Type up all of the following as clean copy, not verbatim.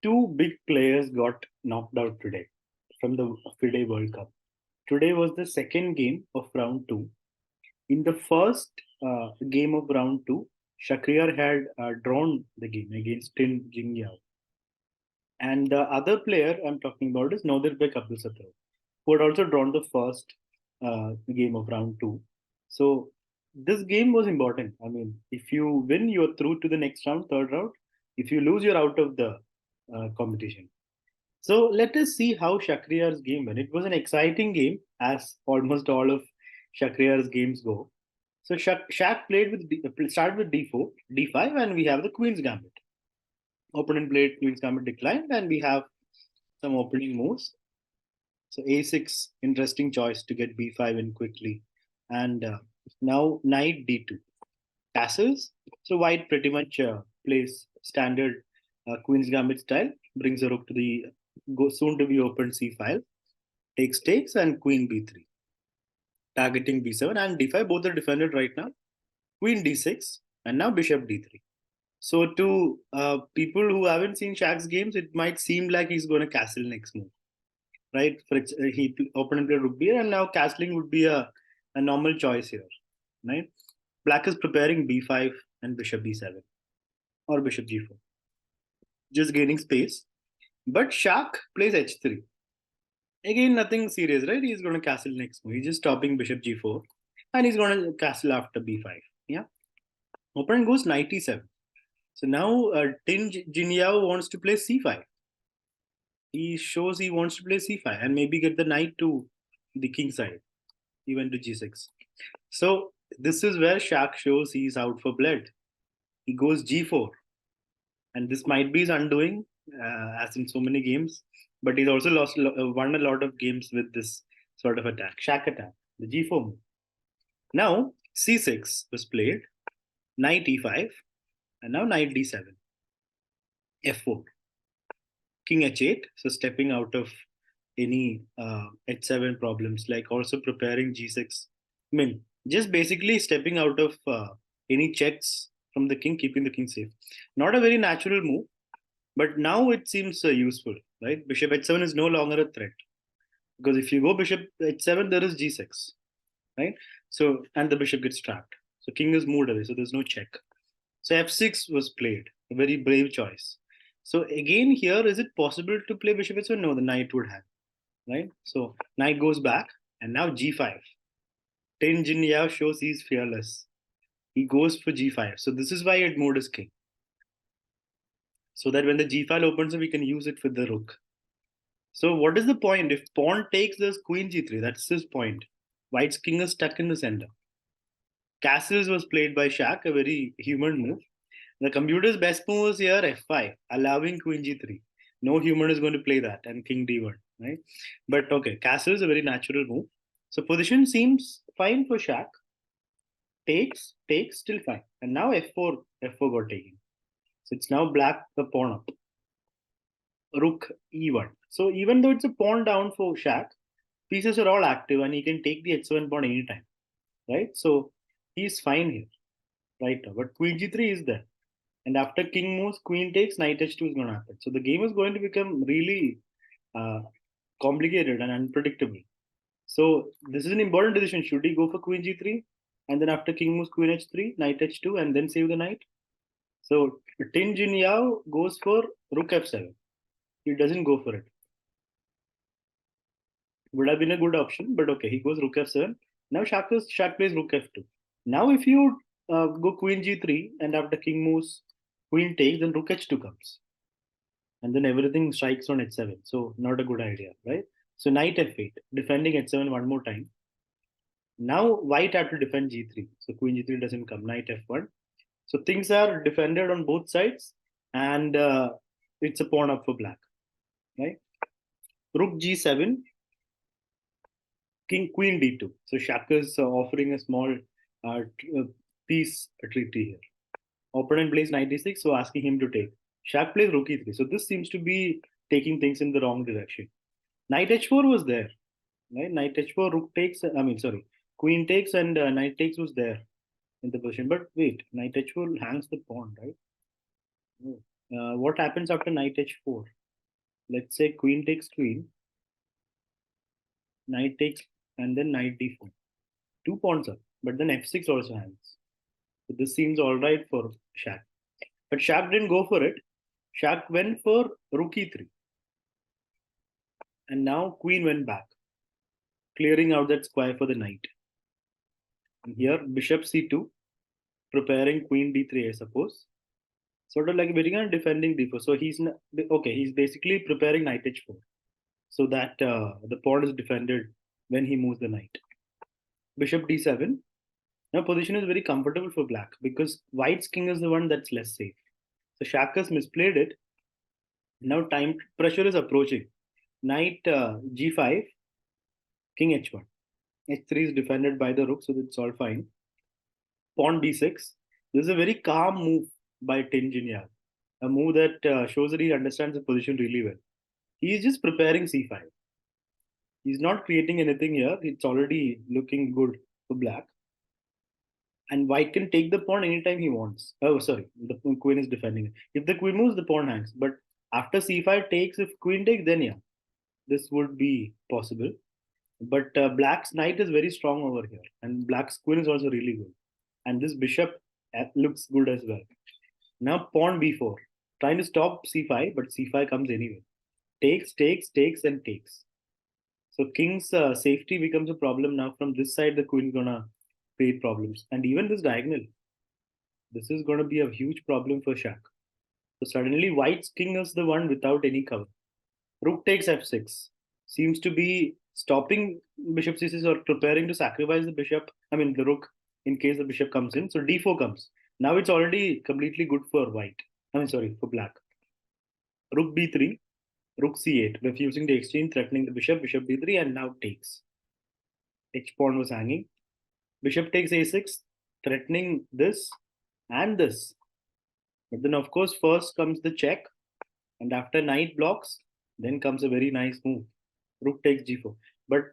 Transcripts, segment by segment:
two big players got knocked out today from the FIDE World Cup. Today was the second game of round two. In the first game of round two, Shakriyar had drawn the game against Tin Jingyao. And the other player I'm talking about is Nodirbek Abdusattorov, who had also drawn the first game of round two. So this game was important. I mean, if you win, you're through to the next round, third round. If you lose, you're out of the competition. So let us see how Shakriyar's game went. It was an exciting game, as almost all of Shakriyar's games go. So Shakh played with started with d4, d5, and we have the Queen's Gambit. Opponent played Queen's Gambit declined, and we have some opening moves. So a6, interesting choice to get b5 in quickly, and now knight d2, castles. So white pretty much plays standard Queen's Gambit style, brings a rook to the soon to be opened c file, takes, and queen b3, targeting b7 and d5. Both are defended right now. Queen d6, and now bishop d3. So to people who haven't seen Shakh's games, it might seem like he's going to castle next move, right? For he opponent played rook b, and now castling would be a normal choice here, right? Black is preparing b5 and bishop b7 or bishop g4, just gaining space. But Shakh plays h3. Again, nothing serious, right? He's going to castle next move. He's just stopping bishop g4, and he's going to castle after b5. Yeah. Opponent goes knight e7. So now Tin Jingyao wants to play c5. He shows he wants to play c5 and maybe get the knight to the king side, even to g6. So this is where Shakh shows he's out for blood. He goes g4, and this might be his undoing, as in so many games. But he's also won a lot of games with this sort of attack, Shakh attack, the g4 move. Now c6 was played, knight e5, and now knight d7, f4, king h8. So stepping out of any h7 problems, like also preparing g6. I mean, just basically stepping out of any checks from the king, keeping the king safe. Not a very natural move, but now it seems useful, right? Bishop h7 is no longer a threat, because if you go bishop h7, there is g6, right? So, and the bishop gets trapped. So king is moved away, so there's no check. So f6 was played, a very brave choice. So again here, is it possible to play bishop h7? No, the knight would have, right? So knight goes back, and now g5. Tin Jingyao shows he's fearless. He goes for g5. So this is why it moved his king, so that when the g file opens, we can use it with the rook. So what is the point? If pawn takes, there's queen g3. That's his point. White's king is stuck in the center. Castles was played by Shakh, a very human move. The computer's best move was here f5, allowing queen g3. No human is going to play that, and king d1, right? But okay, castle is a very natural move. So position seems fine for Shakh. Takes, still fine. And now f4 got taken. So it's now black the pawn up. Rook e1. So even though it's a pawn down for Shakh, pieces are all active, and he can take the h7 pawn anytime, right? So he's fine here, right now. But queen g3 is there. And after king moves, queen takes, knight h2 is going to happen. So the game is going to become really complicated and unpredictable. So this is an important decision. Should he go for queen g3? And then after king moves, queen h3, knight h2, and then save the knight? So Tin Jingyao goes for rook f7. He doesn't go for it. Would have been a good option, but okay, he goes rook f7. Now Shakh plays rook f2. Now if you go queen g3, and after king moves, queen takes, then rook h2 comes. And then everything strikes on h7. So not a good idea, right? So knight f8, defending h7 one more time. Now white have to defend g3. So queen g3 doesn't come, knight f1. So things are defended on both sides, and it's a pawn up for black, right? Rook g7, queen d2. So Shakh is offering a small piece treaty here. Opponent plays knight d6, so asking him to take. Shakh plays rook e3. So this seems to be taking things in the wrong direction. Knight h4 was there, right? Knight h4, rook takes. Queen takes, and knight takes was there in the position. But wait, knight h4 hangs the pawn, right? Oh. What happens after knight h4? Let's say queen takes queen, knight takes, and then knight d4. Two pawns up, but then f6 also hangs. So this seems all right for Shakh. But Shakh didn't go for it. Shakh went for rook e3. And now queen went back, clearing out that square for the knight. And here bishop c2, preparing queen d3, I suppose. Sort of like waiting on defending d4. So okay. He's basically preparing knight h4, so that the pawn is defended when he moves the knight. Bishop d7. Now position is very comfortable for black because white's king is the one that's less safe. So Shakh has misplayed it. Now time pressure is approaching. Knight g5, king h1. h3 is defended by the rook, so it's all fine. Pawn d6. This is a very calm move by Tinjinyar. A move that shows that he understands the position really well. He is just preparing c5. He's not creating anything here. It's already looking good for black. And white can take the pawn anytime he wants. Oh, sorry. The queen is defending it. If the queen moves, the pawn hangs. But after c5 takes, if queen takes, then yeah, this would be possible. But black's knight is very strong over here. And black's queen is also really good. And this bishop looks good as well. Now pawn b4. Trying to stop c5, but c5 comes anyway. Takes, takes, takes, and takes. So king's safety becomes a problem now. From this side, the queen's gonna create problems, and even this diagonal, this is gonna be a huge problem for Shakh. So suddenly, white's king is the one without any cover. Rook takes f6 seems to be stopping bishop c6 or preparing to sacrifice the bishop. I mean the rook in case the bishop comes in. So d4 comes. Now it's already completely good for white. I mean sorry for black. Rook b3. Rook c8, refusing the exchange, threatening the bishop, bishop b3, and now takes. H pawn was hanging. Bishop takes a6, threatening this and this. But then, of course, first comes the check, and after knight blocks, then comes a very nice move. Rook takes g4. But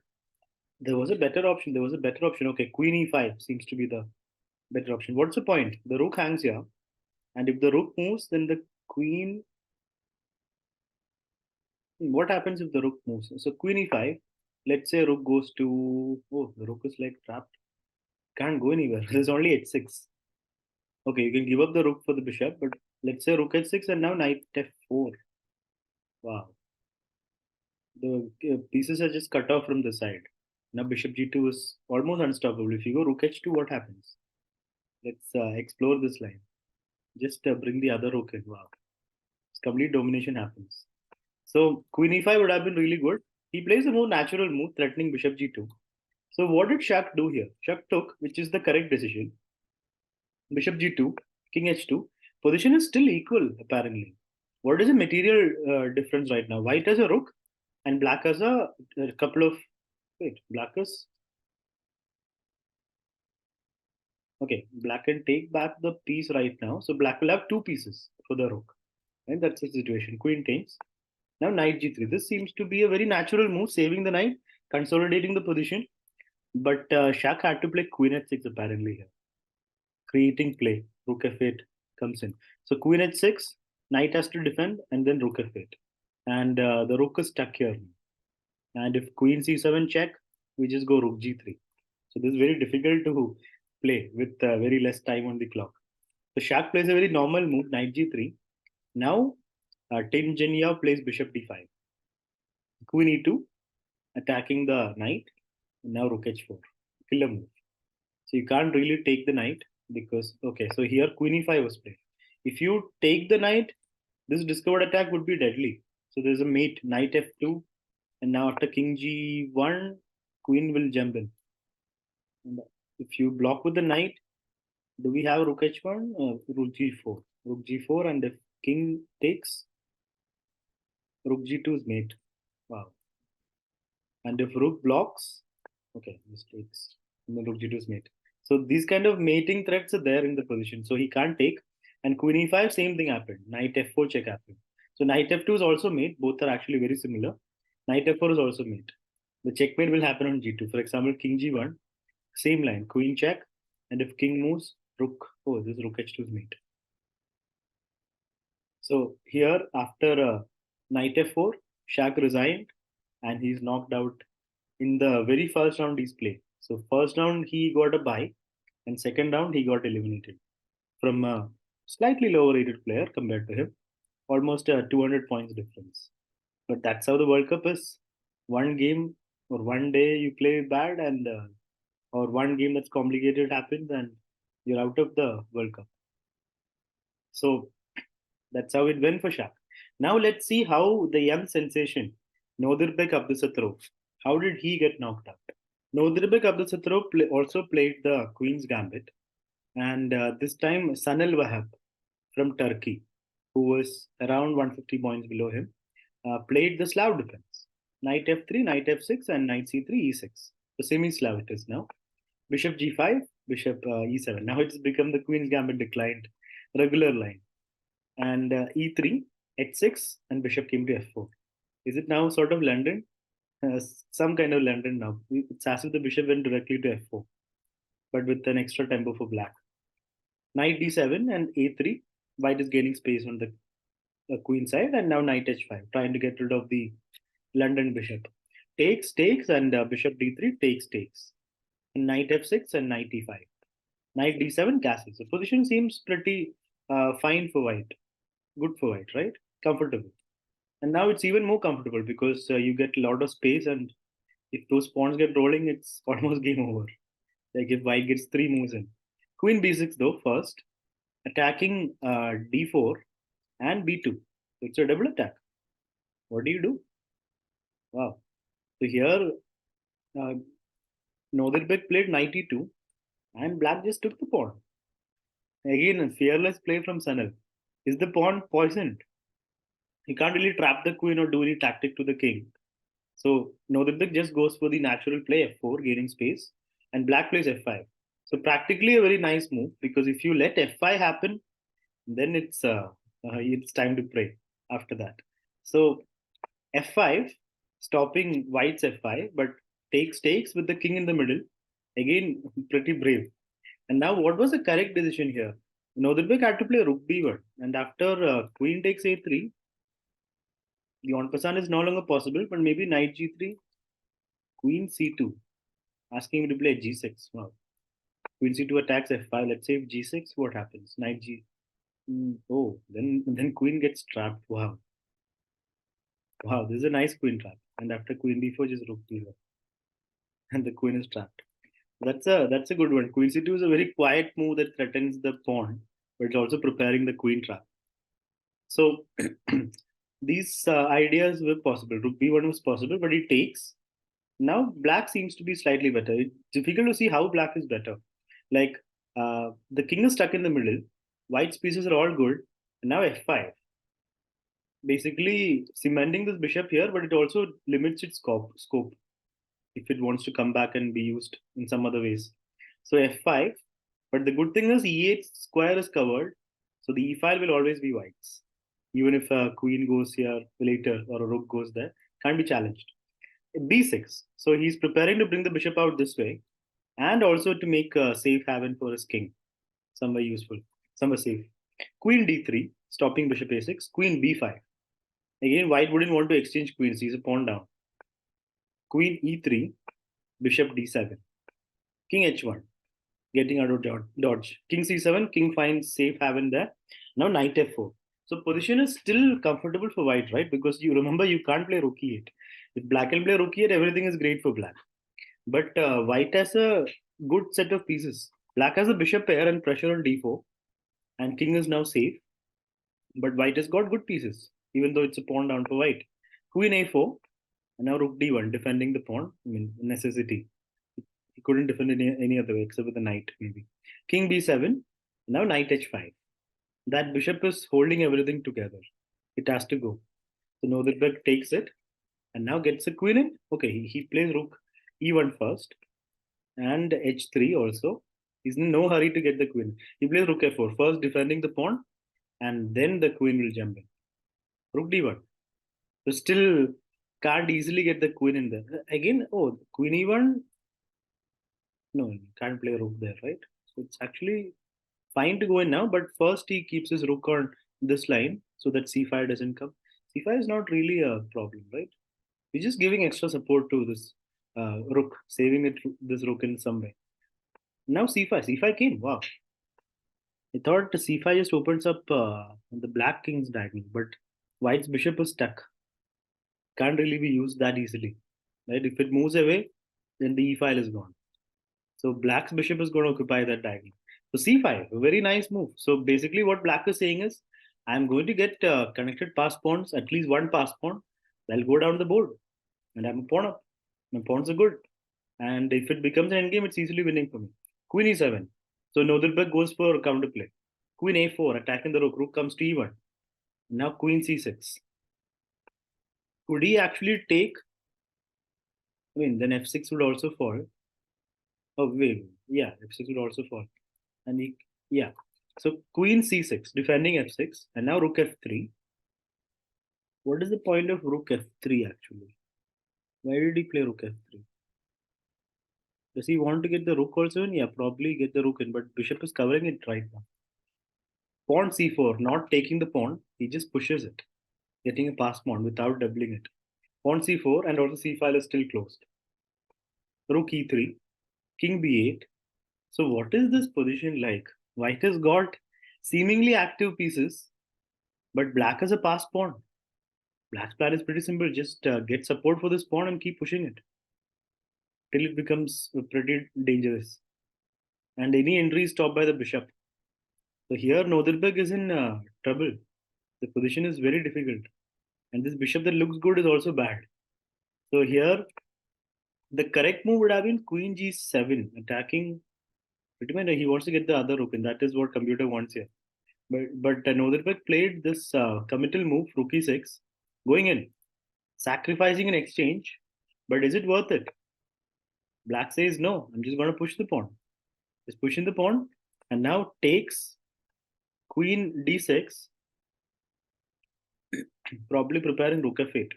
there was a better option. There was a better option. Okay, queen e5 seems to be the better option. What's the point? The rook hangs here, and if the rook moves, then the queen. What happens if the rook moves? So queen e5. Let's say rook goes to. Oh, the rook is like trapped. Can't go anywhere. There's only h6. Okay, you can give up the rook for the bishop, but let's say rook h6 and now knight f4. Wow. The pieces are just cut off from the side. Now bishop g2 is almost unstoppable. If you go rook h2, what happens? Let's explore this line. Just bring the other rook in. Wow. Complete domination happens. So queen e5 would have been really good. He plays a more natural move, threatening bishop g2. So what did Shakh do here? Shakh took, which is the correct decision. Bishop g2, king h2. Position is still equal, apparently. What is the material difference right now? White has a rook and black has a couple of. Wait, black is. Okay, black can take back the piece right now. So black will have two pieces for the rook. And that's the situation. Queen takes. Now knight g3. This seems to be a very natural move, saving the knight, consolidating the position. But Shakh had to play queen h6 apparently here, creating play. Rook f8 comes in. So queen h6, knight has to defend, and then rook f8. And the rook is stuck here. And if queen c7 check, we just go rook g3. So this is very difficult to play with very less time on the clock. So Shakh plays a very normal move, knight g3. Now Tim Jenya plays bishop d5. Queen e2, attacking the knight. Now rook h4. Killer move. So you can't really take the knight because, okay, so here queen e5 was played. If you take the knight, this discovered attack would be deadly. So there's a mate, knight f2, and now after king g1, queen will jump in. And if you block with the knight, do we have rook h1? Rook g4. Rook g4, and if king takes, rook g2 is mate. Wow. And if rook blocks, okay, this takes, and then rook g2 is mate. So these kind of mating threats are there in the position. So he can't take. And queen e5, same thing happened. Knight f4 check happened. So knight f2 is also mate. Both are actually very similar. Knight f4 is also mate. The checkmate will happen on g2. For example, king g1, same line, queen check. And if king moves, rook, oh, this rook h2 is mate. So here, after knight f4, Shakh resigned and he's knocked out in the very first round he's played. So first round he got a bye, and second round he got eliminated from a slightly lower rated player compared to him, almost a 200 points difference. But that's how the World Cup is. One game or one day you play bad, and or one game that's complicated happens, and you're out of the World Cup. So that's how it went for Shaq. Now let's see how the young sensation Nodirbek Abdusattorov, how did he get knocked out? Nodirbek Abdusattorov also played the Queen's Gambit, and this time Sanal Wahab from Turkey, who was around 150 points below him, played the Slav defense. Knight f3, knight f6, and knight c3, e6. So semi-Slav it is now. Bishop g5, bishop e7. Now it's become the Queen's Gambit declined regular line. And e3, h6, and bishop came to f4. Is it now sort of London? Some kind of London now. It's as if the bishop went directly to f4, but with an extra tempo for black. Knight d7 and a3. White is gaining space on the queen side, and now knight h5, trying to get rid of the London bishop. Takes, and bishop d3 takes. And knight f6 and knight e5. Knight d7 castles. The position seems pretty fine for white. Good for white, right? Comfortable. And now it's even more comfortable because you get a lot of space, and if those pawns get rolling, it's almost game over. Like if white gets three moves in. Queen b6 though first, attacking d4 and b2. It's a double attack. What do you do? Wow. So here, uh, Nodirbek played knight e2, and black just took the pawn. Again, a fearless play from Sanal. Is the pawn poisoned? He can't really trap the queen or do any tactic to the king. So Nodirbek just goes for the natural play f4, gaining space, and black plays f5. So practically a very nice move, because if you let f5 happen, then it's time to pray after that. So f5, stopping white's f5, but takes with the king in the middle. Again, pretty brave. And now, what was the correct decision here? Nodirbek had to play rook b1, and after queen takes a3, the en passant is no longer possible, but maybe knight g3, queen c2, asking him to play g6. Wow. Queen c2 attacks f5. Let's say if g6, what happens? Knight g. Oh, then queen gets trapped. Wow. Wow, this is a nice queen trap. And after queen b4, just rook b1. And the queen is trapped. That's a good one. Queen c2 is a very quiet move that threatens the pawn, but it's also preparing the queen trap. So these ideas were possible. Rook b1 was possible, but it takes. Now black seems to be slightly better. It's difficult to see how black is better. Like the king is stuck in the middle. White's pieces are all good. And now f5. Basically cementing this bishop here, but it also limits its scope if it wants to come back and be used in some other ways. So f5. But the good thing is e8 square is covered. So the e file will always be white's. Even if a queen goes here later or a rook goes there, can't be challenged. b6. So he's preparing to bring the bishop out this way, and also to make a safe haven for his king. Somewhere useful, somewhere safe. Queen d3, stopping bishop a6. Queen b5. Again, white wouldn't want to exchange queens. He's a pawn down. Queen e3, bishop d7. King h1, getting out of dodge. King c7, king finds safe haven there. Now knight f4. So position is still comfortable for white, right? Because you remember you can't play rook e8. If black can play rook e8, everything is great for black. But white has a good set of pieces. Black has a bishop pair and pressure on d4, and king is now safe. But white has got good pieces, even though it's a pawn down for white. Queen a4, and now rook d1, defending the pawn. I mean, necessity. He couldn't defend any other way except with the knight, maybe. King b7, now knight h5. That bishop is holding everything together. It has to go. So Nodirbek takes it and now gets a queen in. Okay, he plays rook e1 first and h3 also. He's in no hurry to get the queen. He plays rook f4, first defending the pawn, and then the queen will jump in. Rook d1. So still can't easily get the queen in there. Again, oh, queen e1. No, you can't play rook there, right? So it's actually fine to go in now, but first he keeps his rook on this line so that c5 doesn't come. c5 is not really a problem, right? We're just giving extra support to this rook, saving this rook in some way. Now c5, c5 came. Wow, I thought c5 just opens up the black king's diagonal, but white's bishop is stuck. Can't really be used that easily, right? If it moves away, then the e file is gone. So black's bishop is going to occupy that diagonal. So c5, a very nice move. So basically, what black is saying is, I'm going to get connected pass pawns, at least one pass pawn. I'll go down the board, and I'm a pawn up. My pawns are good, and if it becomes an endgame, it's easily winning for me. Queen e7. So Nodirbek goes for counterplay. Queen a4, attacking the rook. Rook comes to e1. Now queen c6. Could he actually take? I mean, then f6 would also fall. Oh, wait. Yeah, f6 would also fall. And he, yeah. So queen c6, defending f6, and now rook f3. What is the point of rook f3 actually? Why did he play rook f3? Does he want to get the rook also in? Yeah, probably get the rook in, but bishop is covering it right now. Pawn c4, not taking the pawn, he just pushes it, getting a pass pawn without doubling it. Pawn c4, and also c file is still closed. Rook e3, king b8. So what is this position like? White has got seemingly active pieces, but black has a pass pawn. Black's plan is pretty simple. Just get support for this pawn and keep pushing it till it becomes pretty dangerous. And any entry is stopped by the bishop. So here Nodirbek is in trouble. The position is very difficult. And this bishop that looks good is also bad. So here the correct move would have been queen g7, attacking. Pretty much he wants to get the other rook, and that is what computer wants here. But Nodirbek played this committal move, rook e6, going in, sacrificing an exchange. But is it worth it? Black says no. I'm just going to push the pawn. Is pushing the pawn, and now takes queen d6, probably preparing rook f8.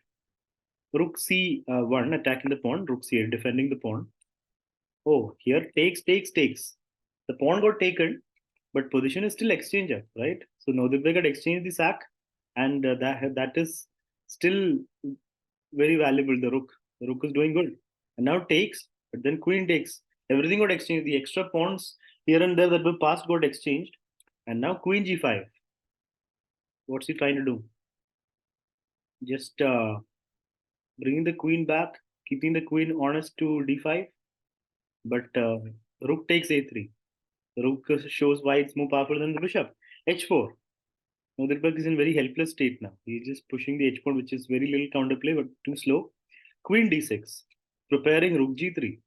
Rook c1, attacking the pawn. Rook c8, defending the pawn. Oh, here takes. The pawn got taken, but position is still exchange up, right? So Nodirbek had exchanged the sack, and that is still very valuable. The rook is doing good, and now takes, but then queen takes. Everything got exchanged. The extra pawns here and there that were passed got exchanged, and now queen g5. What's he trying to do? Just bringing the queen back, keeping the queen honest to d5, but rook takes a3. The rook shows why it's more powerful than the bishop. h4. Now Nodirbek is in very helpless state now. He's just pushing the h pawn, which is very little counterplay, but too slow. Queen d6, preparing rook g3.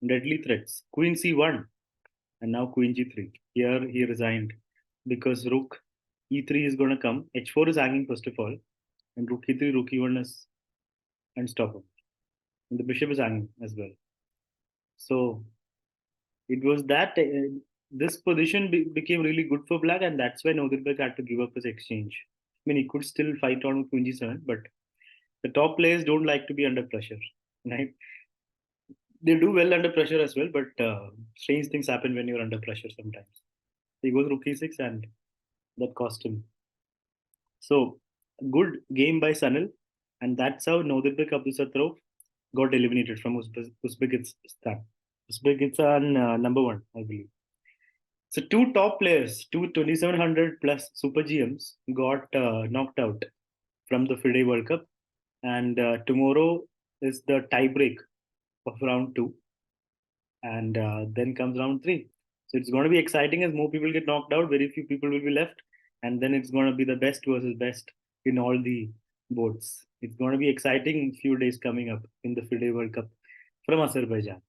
Deadly threats. Queen c1, and now queen g3. Here he resigned because rook e3 is going to come. h4 is hanging first of all, and rook e3, rook e1 is unstoppable. And the bishop is hanging as well. So it was that this position became really good for black, and that's why Nodirbek had to give up his exchange. I mean, he could still fight on with queen g7, but the top players don't like to be under pressure, right? They do well under pressure as well, but strange things happen when you're under pressure sometimes. He goes rook e6, and that cost him. So, good game by Sanil, and that's how Nodirbek Abdusattorov got eliminated from Uzbekistan. Uzbekistan number one, I believe. So, two top players, two 2700 plus Super GMs, got knocked out from the FIDE World Cup, and tomorrow is the tiebreak of round two, and then comes round three. So it's going to be exciting as more people get knocked out. Very few people will be left, and then it's going to be the best versus best in all the boards. It's going to be exciting few days coming up in the FIDE World Cup from Azerbaijan.